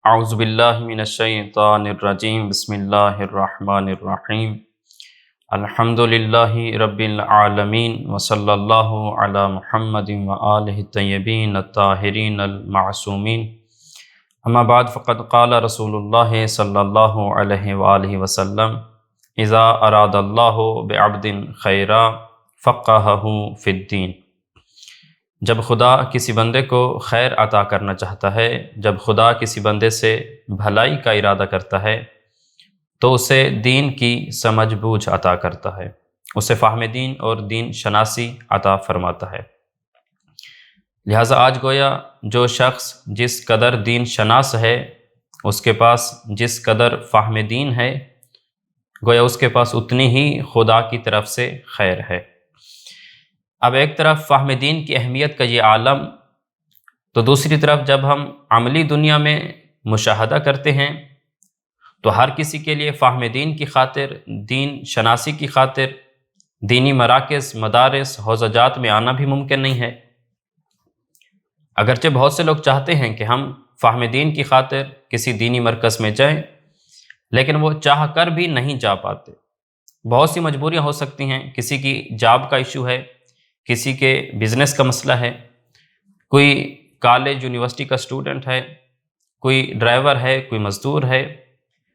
اعوذ باللہ من الشیطان الرجیم بسم اللہ الرحمن الرحیم الحمد للہ رب العالمین وصلی اللہ علی محمد وآلہ الطیبین الطاہرین المعصومین اما بعد فقد قال رسول اللہ صلی اللہ علیہ وآلہ وسلم اذا اراد اللہ بعبد خیرا فقہہ فی الدین۔ جب خدا کسی بندے کو خیر عطا کرنا چاہتا ہے، جب خدا کسی بندے سے بھلائی کا ارادہ کرتا ہے تو اسے دین کی سمجھ بوجھ عطا کرتا ہے، اسے فہم دین اور دین شناسی عطا فرماتا ہے۔ لہٰذا آج گویا جو شخص جس قدر دین شناس ہے، اس کے پاس جس قدر فہم دین ہے، گویا اس کے پاس اتنی ہی خدا کی طرف سے خیر ہے۔ اب ایک طرف فہم دین کی اہمیت کا یہ عالم، تو دوسری طرف جب ہم عملی دنیا میں مشاہدہ کرتے ہیں تو ہر کسی کے لیے فہم دین کی خاطر، دین شناسی کی خاطر دینی مراکز، مدارس، حوزہ جات میں آنا بھی ممکن نہیں ہے۔ اگرچہ بہت سے لوگ چاہتے ہیں کہ ہم فہم دین کی خاطر کسی دینی مرکز میں جائیں، لیکن وہ چاہ کر بھی نہیں جا پاتے۔ بہت سی مجبوریاں ہو سکتی ہیں، کسی کی جاب کا ایشو ہے، کسی کے بزنس کا مسئلہ ہے، کوئی کالج یونیورسٹی کا اسٹوڈنٹ ہے، کوئی ڈرائیور ہے، کوئی مزدور ہے،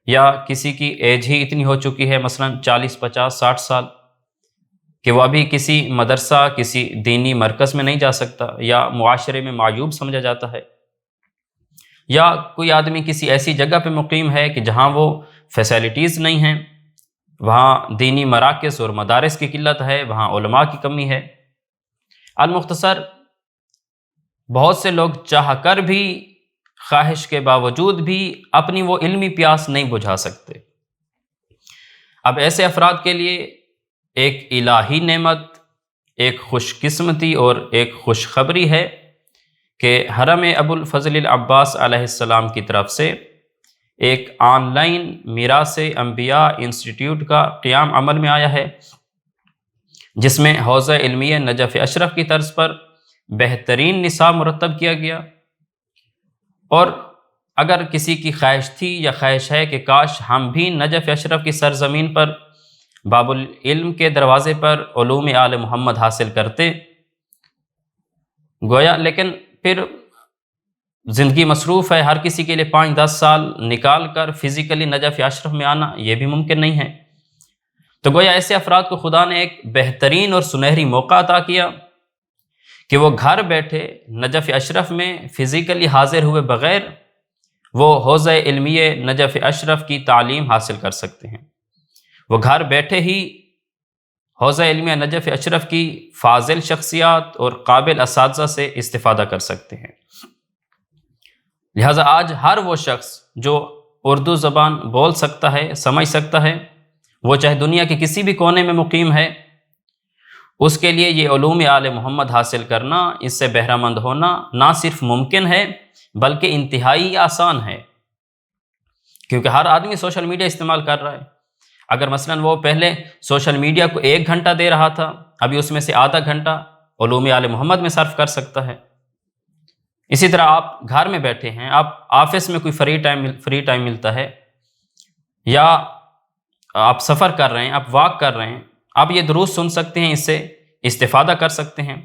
یا کسی کی ایج ہی اتنی ہو چکی ہے، مثلا 40، 50، 60 سال، کہ وہ ابھی کسی مدرسہ، کسی دینی مرکز میں نہیں جا سکتا، یا معاشرے میں معیوب سمجھا جاتا ہے، یا کوئی آدمی کسی ایسی جگہ پہ مقیم ہے کہ جہاں وہ فیسلٹیز نہیں ہیں، وہاں دینی مراکز اور مدارس کی قلت ہے، وہاں علماء کی کمی ہے۔ المختصر بہت سے لوگ چاہ کر بھی، خواہش کے باوجود بھی اپنی وہ علمی پیاس نہیں بجھا سکتے۔ اب ایسے افراد کے لیے ایک الہی نعمت، ایک خوش قسمتی اور ایک خوشخبری ہے کہ حرم ابو الفضل العباس علیہ السلام کی طرف سے ایک آن لائن میراث انبیاء انسٹیٹیوٹ کا قیام عمل میں آیا ہے، جس میں حوزہ علمیہ نجف اشرف کی طرز پر بہترین نصاب مرتب کیا گیا۔ اور اگر کسی کی خواہش تھی یا خواہش ہے کہ کاش ہم بھی نجف اشرف کی سرزمین پر باب العلم کے دروازے پر علوم آل محمد حاصل کرتے، گویا لیکن پھر زندگی مصروف ہے، ہر کسی کے لیے 5-10 سال نکال کر فزیکلی نجف اشرف میں آنا یہ بھی ممکن نہیں ہے۔ تو گویا ایسے افراد کو خدا نے ایک بہترین اور سنہری موقع عطا کیا کہ وہ گھر بیٹھے نجف اشرف میں فزیکلی حاضر ہوئے بغیر وہ حوزہ علمیہ نجف اشرف کی تعلیم حاصل کر سکتے ہیں۔ وہ گھر بیٹھے ہی حوزہ علمیہ نجف اشرف کی فاضل شخصیات اور قابل اساتذہ سے استفادہ کر سکتے ہیں۔ لہٰذا آج ہر وہ شخص جو اردو زبان بول سکتا ہے، سمجھ سکتا ہے، وہ چاہے دنیا کے کسی بھی کونے میں مقیم ہے، اس کے لیے یہ علوم آل محمد حاصل کرنا، اس سے بہرہ مند ہونا نہ صرف ممکن ہے بلکہ انتہائی آسان ہے، کیونکہ ہر آدمی سوشل میڈیا استعمال کر رہا ہے۔ اگر مثلا وہ پہلے سوشل میڈیا کو 1 گھنٹہ دے رہا تھا، ابھی اس میں سے آدھا گھنٹہ علوم آل محمد میں صرف کر سکتا ہے۔ اسی طرح آپ گھر میں بیٹھے ہیں، آپ آفس میں کوئی فری ٹائم ملتا ہے، یا آپ سفر کر رہے ہیں، آپ واک کر رہے ہیں، آپ یہ دروس سن سکتے ہیں، اس سے استفادہ کر سکتے ہیں۔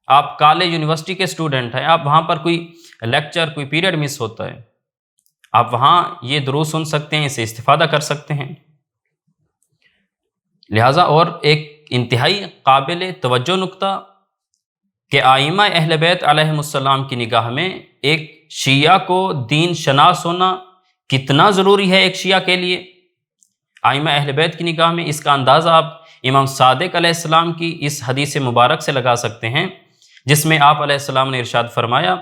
آپ کالج یونیورسٹی کے اسٹوڈنٹ ہیں، آپ وہاں پر کوئی لیکچر، کوئی پیریڈ مس ہوتا ہے، آپ وہاں یہ دروس سن سکتے ہیں، اس سے استفادہ کر سکتے ہیں۔ لہٰذا اور ایک انتہائی قابل توجہ نقطہ کہ ائمہ اہل بیت علیہم السلام کی نگاہ میں ایک شیعہ کو دین شناس ہونا کتنا ضروری ہے۔ ایک شیعہ کے لیے ائمہ اہل بیت کی نگاہ میں اس کا اندازہ آپ امام صادق علیہ السلام کی اس حدیث مبارک سے لگا سکتے ہیں، جس میں آپ علیہ السلام نے ارشاد فرمایا،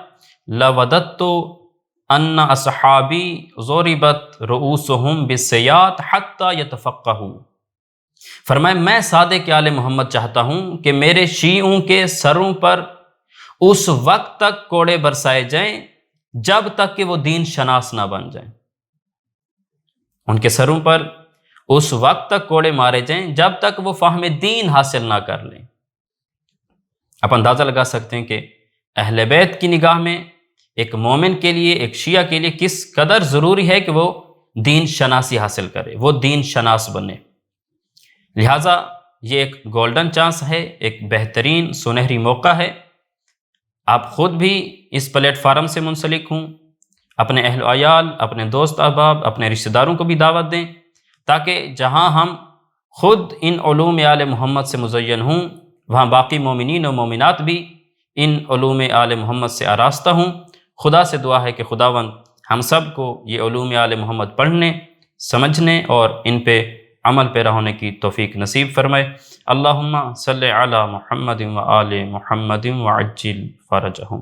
لَوَدَدْتُ أَنَّ أَصْحَابِي ضُرِبَتْ رُؤُوسُهُمْ بِالسَّيَّاتِ حَتَّى يَتَفَقَّهُوا۔ فرمایا میں صادق آل محمد چاہتا ہوں کہ میرے شیعوں کے سروں پر اس وقت تک کوڑے برسائے جائیں جب تک کہ وہ دین شناس نہ بن جائیں۔ ان کے سروں پر اس وقت تک کوڑے مارے جائیں جب تک وہ فہم دین حاصل نہ کر لیں۔ آپ اندازہ لگا سکتے ہیں کہ اہل بیت کی نگاہ میں ایک مومن کے لیے، ایک شیعہ کے لیے کس قدر ضروری ہے کہ وہ دین شناسی حاصل کرے، وہ دین شناس بنے۔ لہٰذا یہ ایک گولڈن چانس ہے، ایک بہترین سنہری موقع ہے۔ آپ خود بھی اس پلیٹ فارم سے منسلک ہوں، اپنے اہل و عیال، اپنے دوست احباب، اپنے رشتہ داروں کو بھی دعوت دیں، تاکہ جہاں ہم خود ان علوم آل محمد سے مزین ہوں، وہاں باقی مومنین و مومنات بھی ان علوم آل محمد سے آراستہ ہوں۔ خدا سے دعا ہے کہ خداوند ہم سب کو یہ علوم آل محمد پڑھنے، سمجھنے اور ان پہ عمل پیرا ہونے کی توفیق نصیب فرمائے۔ اللہم صلی علی محمد و آل محمد وعجل فرجہم۔